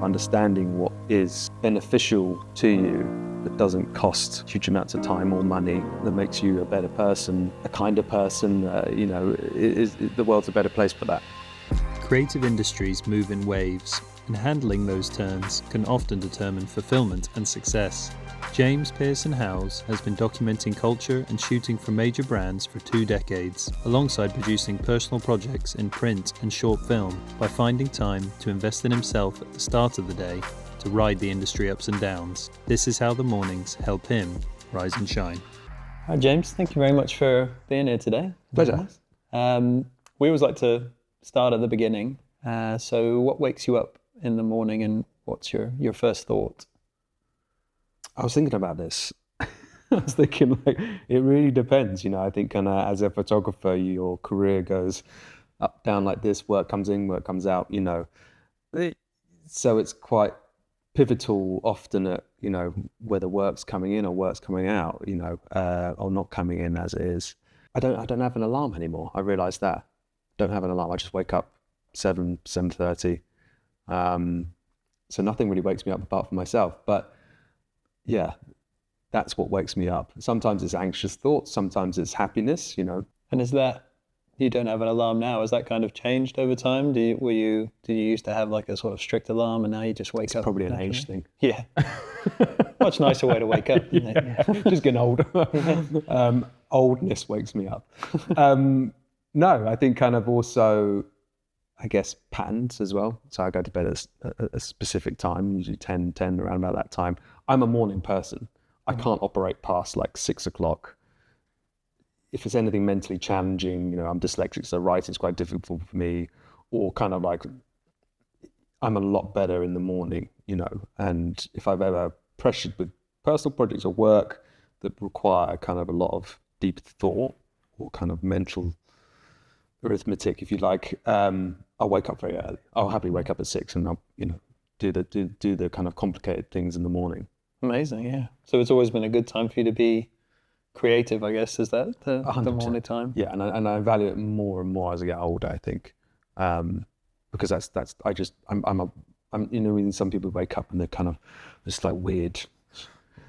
understanding what is beneficial to you that doesn't cost huge amounts of time or money, that makes you a better person, a kinder person, the world's a better place for that. Creative industries move in waves, and handling those turns can often determine fulfillment and success. James Pearson-Howes has been documenting culture and shooting for major brands for 2 decades, alongside producing personal projects in print and short film, by finding time to invest in himself at the start of the day to ride the industry ups and downs. This is how the mornings help him rise and shine. Hi James, thank you very much for being here today. Pleasure. We always like to start at the beginning. So what wakes you up in the morning and what's your first thought? I was thinking about this. I was thinking, it really depends. I think as a photographer, your career goes up, down like this. Work comes in, work comes out, So it's quite pivotal often at, whether work's coming in or work's coming out, or not coming in as it is. I don't have an alarm anymore. I realised that. Don't have an alarm. I just wake up 7:30. So nothing really wakes me up apart from myself. But yeah, that's what wakes me up. Sometimes it's anxious thoughts, sometimes it's happiness, And is that, you don't have an alarm now, has that kind of changed over time? Did you used to have like a sort of strict alarm and now you just wake up? It's probably an naturally? age thing. Yeah. Much nicer way to wake up, isn't it? Yeah. Just getting older. Oldness wakes me up. No, I think kind of also, I guess, patterns as well. So I go to bed at a specific time, usually 10, around about that time. I'm a morning person. I can't operate past like 6 o'clock. If it's anything mentally challenging, I'm dyslexic, so writing's quite difficult for me, or kind of like, I'm a lot better in the morning, and if I've ever pressured with personal projects or work that require kind of a lot of deep thought or kind of mental arithmetic, if you like, I'll wake up very early. I'll happily wake up at 6 and I'll, do the kind of complicated things in the morning. Amazing, yeah. So it's always been a good time for you to be creative, I guess. Is that the morning time? Yeah, and I value it more and more as I get older, I think, because when some people wake up and they're kind of this like weird,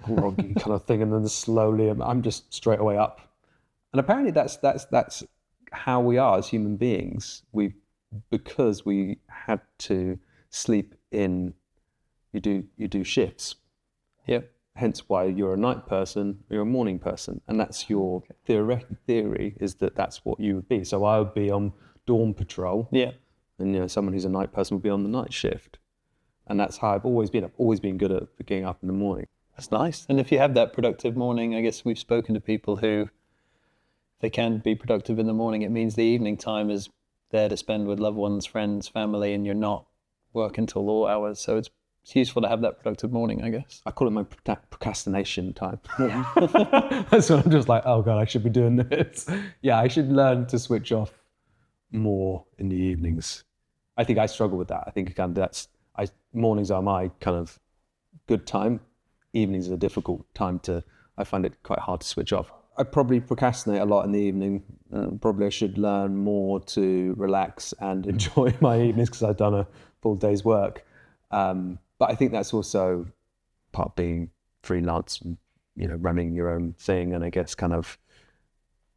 groggy kind of thing, and then slowly, I'm just straight away up, and apparently that's how we are as human beings. Because we had to sleep in, you do shifts. Yep. Hence why you're a night person, you're a morning person, and that's your theory is that's what you would be. So I would be on dawn patrol, yeah, and someone who's a night person would be on the night shift, and that's how I've always been. I've always been good at getting up in the morning. That's nice. And if you have that productive morning, I guess we've spoken to people who, they can be productive in the morning. It means the evening time is there to spend with loved ones, friends, family, and you're not working till all hours. So it's useful to have that productive morning, I guess. I call it my procrastination time. That's when I'm just like, oh God, I should be doing this. Yeah, I should learn to switch off more in the evenings. I think I struggle with that. I think mornings are my kind of good time. Evenings are a difficult time I find it quite hard to switch off. I probably procrastinate a lot in the evening. Probably I should learn more to relax and enjoy my evenings because I've done a full day's work. But I think that's also part of being freelance and, running your own thing. And I guess kind of,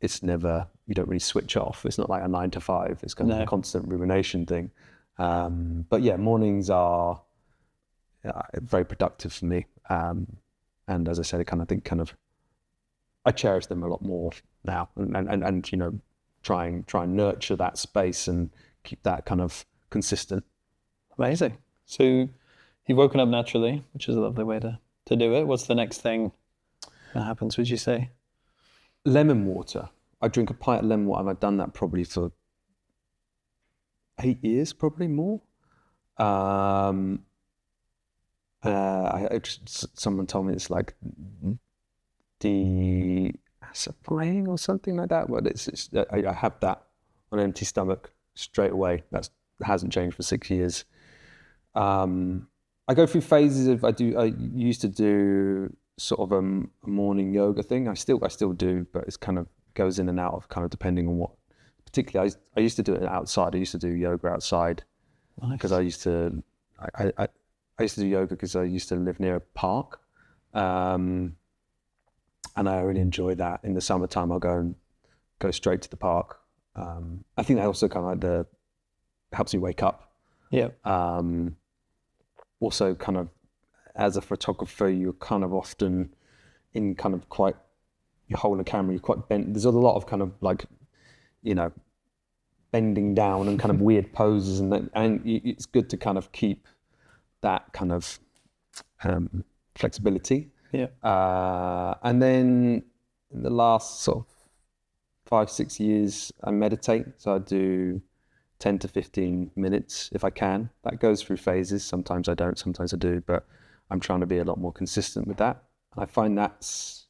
it's never, you don't really switch off. It's not like a 9 to 5. It's kind of a constant rumination thing. But yeah, mornings are very productive for me. And as I said, I cherish them a lot more now, and try and nurture that space and keep that kind of consistent. Amazing. So you've woken up naturally, which is a lovely way to do it. What's the next thing that happens, would you say? Lemon water. I drink a pint of lemon water, and I've done that probably for 8 years, probably more. Someone told me it's like deacidifying or something like that. But I have that on an empty stomach straight away. That hasn't changed for 6 years. I go through phases of I used to do sort of a morning yoga thing. I still do, but it's kind of goes in and out of kind of depending on what. Particularly, I used to do it outside. I used to do yoga outside because I I used to do yoga because I used to live near a park. And I really enjoy that. In the summertime, I'll go straight to the park. I think that also kind of like helps me wake up. Yeah. Also kind of, as a photographer, you're kind of often in kind of quite, you're holding a camera, you're quite bent. There's a lot of kind of like, you know, bending down and kind of weird poses, and it's good to kind of keep that kind of flexibility. Yeah. And then in the last sort of 5-6 years, I meditate. So I do 10 to 15 minutes if I can. That goes through phases. Sometimes I don't, sometimes I do, but I'm trying to be a lot more consistent with that. I find that's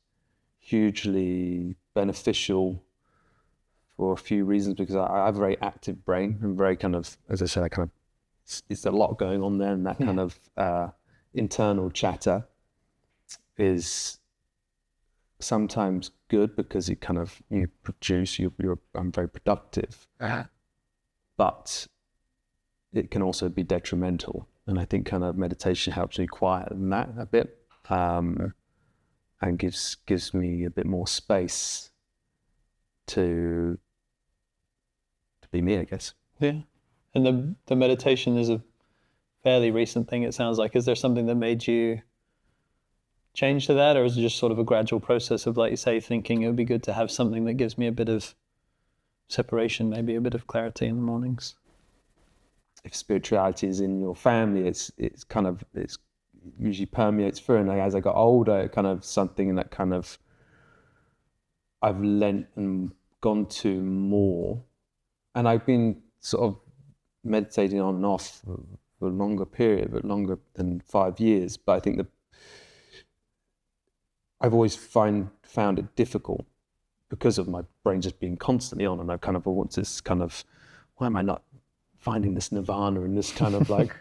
hugely beneficial for a few reasons, because I have a very active brain. I'm very kind of, as I said, it's a lot going on there, and that kind of internal chatter is sometimes good because it kind of, you produce, I'm very productive. But it can also be detrimental. And I think kind of meditation helps me quieten that a bit, and gives me a bit more space to be me, I guess. Yeah. And the meditation is a fairly recent thing, it sounds like. Is there something that made you change to that, or is it just sort of a gradual process of, like you say, thinking it would be good to have something that gives me a bit of separation, maybe a bit of clarity in the mornings? If spirituality is in your family, it's usually permeates through. And as I got older, it kind of something that kind of I've lent and gone to more. And I've been sort of meditating on and off for a longer period, but longer than 5 years. But I think that I've always found it difficult because of my brain just being constantly on, and I kind of want this kind of, why am I not finding this nirvana and this kind of like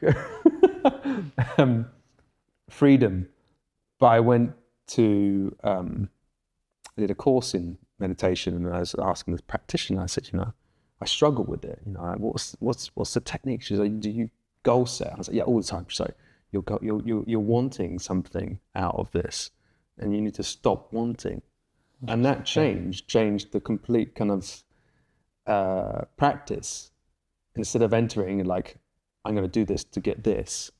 freedom? But I went to, I did a course in meditation, and I was asking the practitioner, I said, I struggle with it. What's the technique? She's like, do you goal set? I was like, yeah, all the time. She's like, you're wanting something out of this, and you need to stop wanting. And that changed the complete kind of practice. Instead of entering like, I'm going to do this to get this,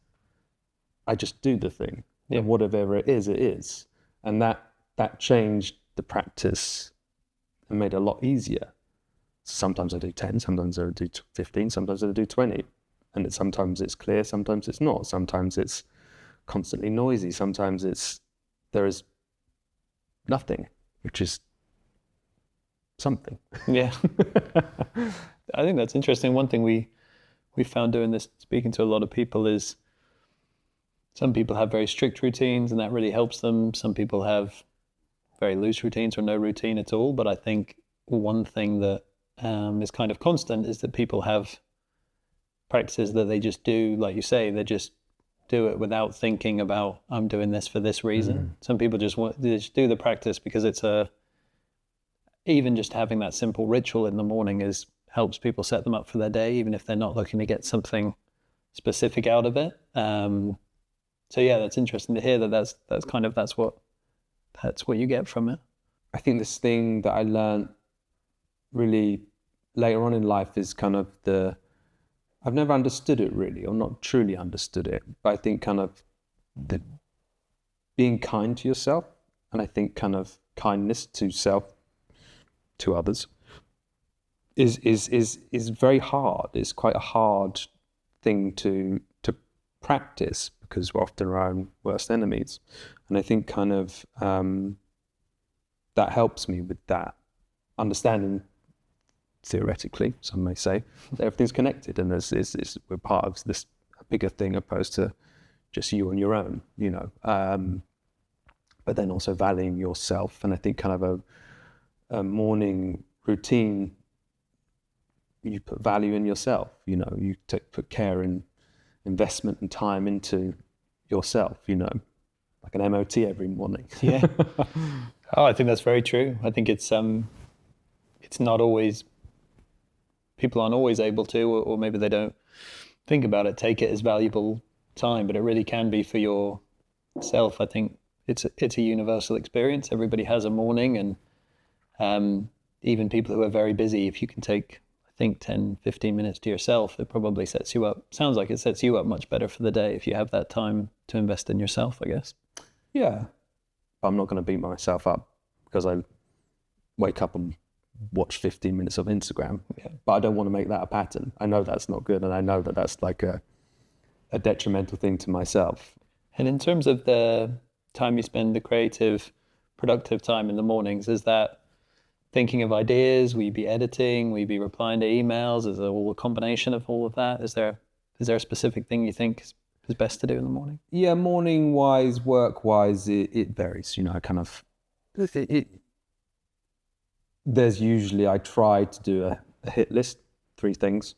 I just do the thing. Yeah. And whatever it is. And that changed the practice and made it a lot easier. Sometimes I do 10, sometimes I do 15, sometimes I do 20. And sometimes it's clear, sometimes it's not. Sometimes it's constantly noisy. Sometimes there is nothing, which is something. Yeah. I think that's interesting. One thing we found doing this, speaking to a lot of people, is some people have very strict routines and that really helps them. Some people have very loose routines or no routine at all. But I think one thing that is kind of constant is that people have practices that they just do, like you say, they just do it without thinking about, I'm doing this for this reason. Some people just do the practice because it's even just having that simple ritual in the morning helps people set them up for their day, even if they're not looking to get something specific out of it. So yeah, that's interesting to hear that's what you get from it. I think this thing that I learned really later on in life is kind of I've never understood it really, or not truly understood it, but I think kind of the being kind to yourself, and I think kind of kindness to self, to others, is very hard. It's quite a hard thing to practice because we're often our own worst enemies. And I think kind of that helps me with that understanding, theoretically, some may say, that everything's connected and we're part of this bigger thing opposed to just you on your own, but then also valuing yourself. And I think kind of a morning routine, you put value in yourself, you put care and investment and time into yourself, like an MOT every morning. Yeah. Oh, I think that's very true. I think it's not always, people aren't always able to, or maybe they don't think about it, take it as valuable time, but it really can be for yourself. I think it's a universal experience. Everybody has a morning, and even people who are very busy, if you can take, I think, 10, 15 minutes to yourself, it probably sets you up. Sounds like it sets you up much better for the day if you have that time to invest in yourself, I guess. Yeah. I'm not going to beat myself up because I wake up and watch 15 minutes of Instagram. Yeah. But I don't want to make that a pattern. I know that's not good, and I know that that's like a detrimental thing to myself. And in terms of the time you spend, the creative, productive time in the mornings, is that thinking of ideas? Will you be editing? Will you be replying to emails? Is it all a combination of all of that? Is there a specific thing you think is best to do in the morning? Yeah, morning wise, work wise, it varies. You know, I kind of there's usually, I try to do a hit list, 3 things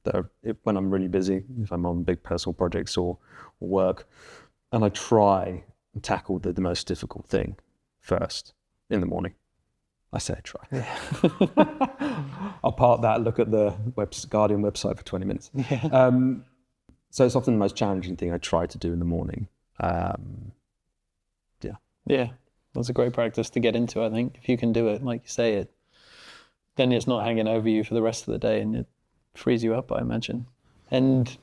that are, when I'm really busy, if I'm on big personal projects or work, and I try and tackle the most difficult thing first in the morning. I say I try. Yeah. I'll park that, look at the Guardian website for 20 minutes. Yeah. So it's often the most challenging thing I try to do in the morning. Yeah, that's a great practice to get into, I think. If you can do it, like you say, then it's not hanging over you for the rest of the day, and it frees you up, I imagine. And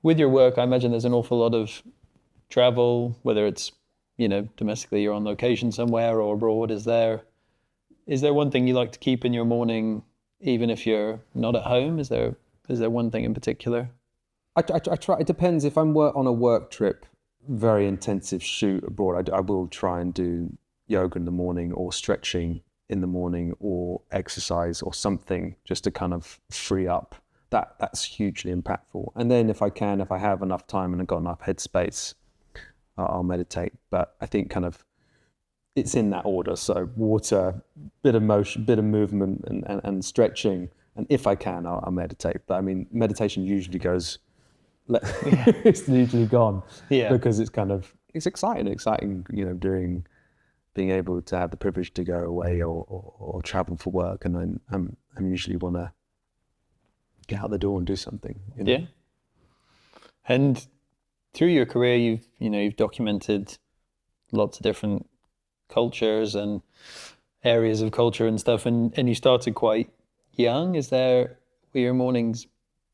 with your work, I imagine there's an awful lot of travel, whether it's, domestically you're on location somewhere or abroad. Is there one thing you like to keep in your morning, even if you're not at home? Is there one thing in particular? I try. It depends. If I'm on a work trip, very intensive shoot abroad, I will try and do yoga in the morning or stretching in the morning or exercise or something just to kind of free up. That's hugely impactful. And then if I have enough time and I've got enough headspace, I'll meditate. But I think kind of it's in that order. So water, bit of motion, bit of movement and stretching. And if I can, I'll meditate. But I mean, meditation usually goes, it's usually gone. Yeah. Because it's exciting, being able to have the privilege to go away or travel for work. And I'm usually want to get out the door and do something. Yeah. And through your career, you've documented lots of different cultures and areas of culture and stuff, and you started quite young. Were your mornings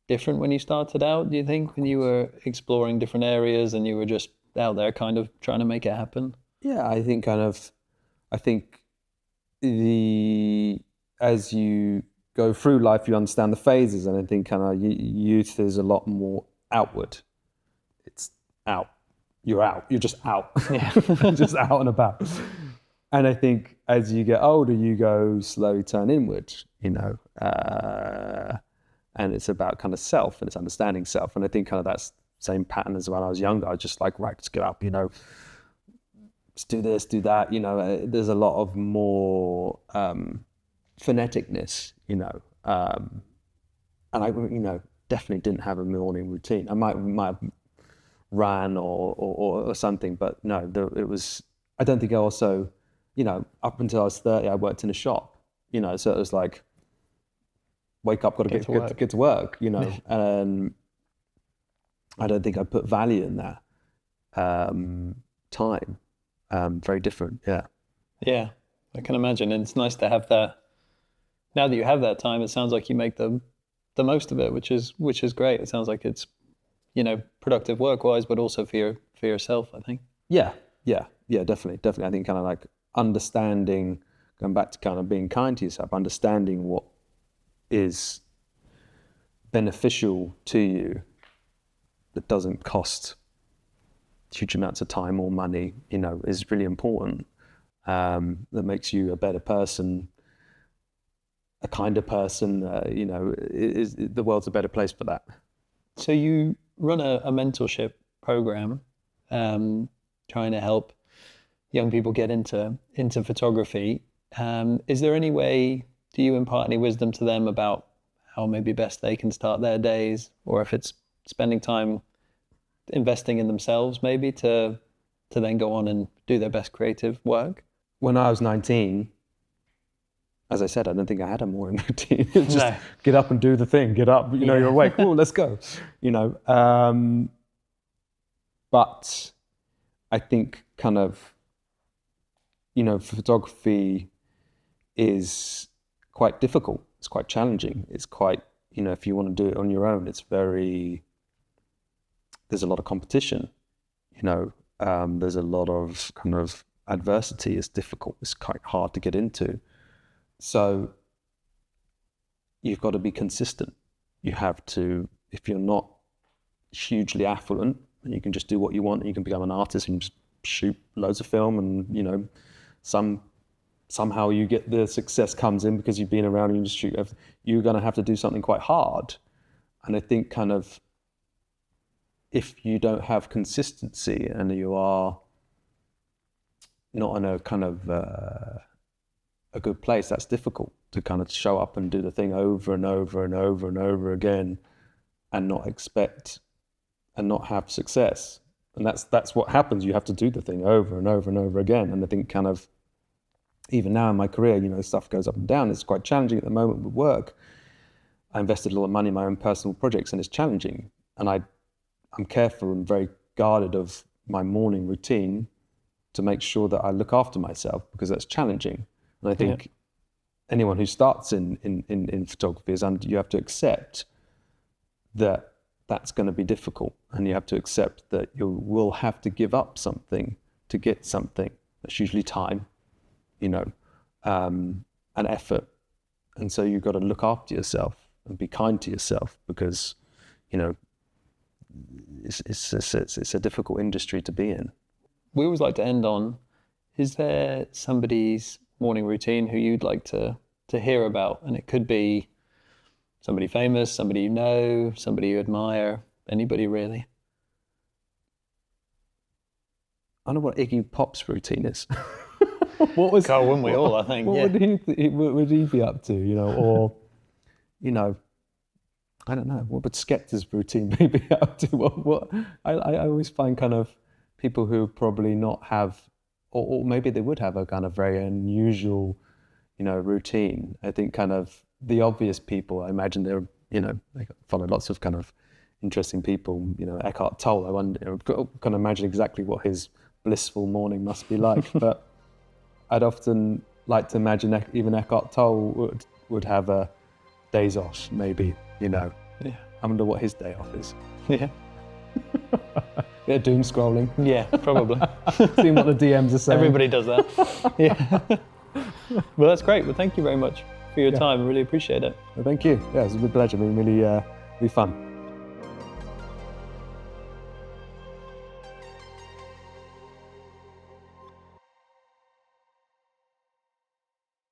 different when you started out, do you think, when you were exploring different areas and you were just out there kind of trying to make it happen? Yeah, I think as you go through life, you understand the phases, and I think kind of youth is a lot more outward. It's out. You're just out. Yeah. Just out and about. And I think as you get older, you go slowly turn inward, and it's about kind of self, and it's understanding self. And I think kind of that's the same pattern as when I was younger. I was just like, right, let's get up, let's do this, do that. There's a lot of more phoneticness, and I, definitely didn't have a morning routine. I might have ran or something, but no, it was, I don't think I also, up until I was 30, I worked in a shop, so it was like, wake up, got to get to work, and I don't think I put value in that time. Very different, yeah. Yeah, I can imagine, and it's nice to have that. Now that you have that time, it sounds like you make the most of it, which is great. It sounds like it's, productive work-wise, but also for yourself, I think. Yeah, definitely. I think kind of like understanding, going back to kind of being kind to yourself, understanding what is beneficial to you that doesn't cost huge amounts of time or money, is really important. That makes you a better person, a kinder person. The world's a better place for that. So you run a mentorship program, trying to help young people get into photography. Is there any way, do you impart any wisdom to them about how maybe best they can start their days, or if it's spending time investing in themselves maybe to then go on and do their best creative work? When I was 19, as I said, I don't think I had a morning routine. Just get up and do the thing. Get up, you're awake. Oh, let's go. But I think kind of, photography is quite difficult. It's quite challenging. It's quite, if you want to do it on your own, there's a lot of competition, there's a lot of kind of adversity. It's difficult. It's quite hard to get into. So you've got to be consistent. You have to, if you're not hugely affluent and you can just do what you want and you can become an artist and just shoot loads of film and, somehow you get the success comes in because you've been around the industry, you're going to have to do something quite hard. And I think kind of, if you don't have consistency and you are not in a kind of a good place, that's difficult to kind of show up and do the thing over and over and over and over again and not expect and not have success. And that's what happens. You have to do the thing over and over and over again. And I think kind of, even now in my career, stuff goes up and down. It's quite challenging at the moment with work. I invested a lot of money in my own personal projects and it's challenging. And I'm careful and very guarded of my morning routine to make sure that I look after myself because that's challenging. And I think anyone who starts in photography you have to accept that that's going to be difficult, and you have to accept that you will have to give up something to get something. That's usually time, and effort. And so you've got to look after yourself and be kind to yourself because, it's a difficult industry to be in. We always like to end on, is there somebody's morning routine who you'd like to hear about? And it could be somebody famous, somebody you know, somebody you admire, anybody really. I don't know what Iggy Pop's routine is. Wouldn't we all, I think. What would he be up to, or, I don't know, what would Skepta's routine be up to? I always find kind of people who probably not have, or maybe they would have a kind of very unusual, routine. I think kind of the obvious people, I imagine they're, they follow lots of kind of interesting people, Eckhart Tolle. I wonder, can imagine exactly what his blissful morning must be like. But I'd often like to imagine even Eckhart Tolle would have a days off, maybe, Yeah. I wonder what his day off is. Yeah. Yeah, doom scrolling. Yeah, probably. Seeing what the DMs are saying. Everybody does that. Yeah. Well, that's great. Well, thank you very much for your time. I really appreciate it. Well, thank you. Yeah, it was a good pleasure. Really fun.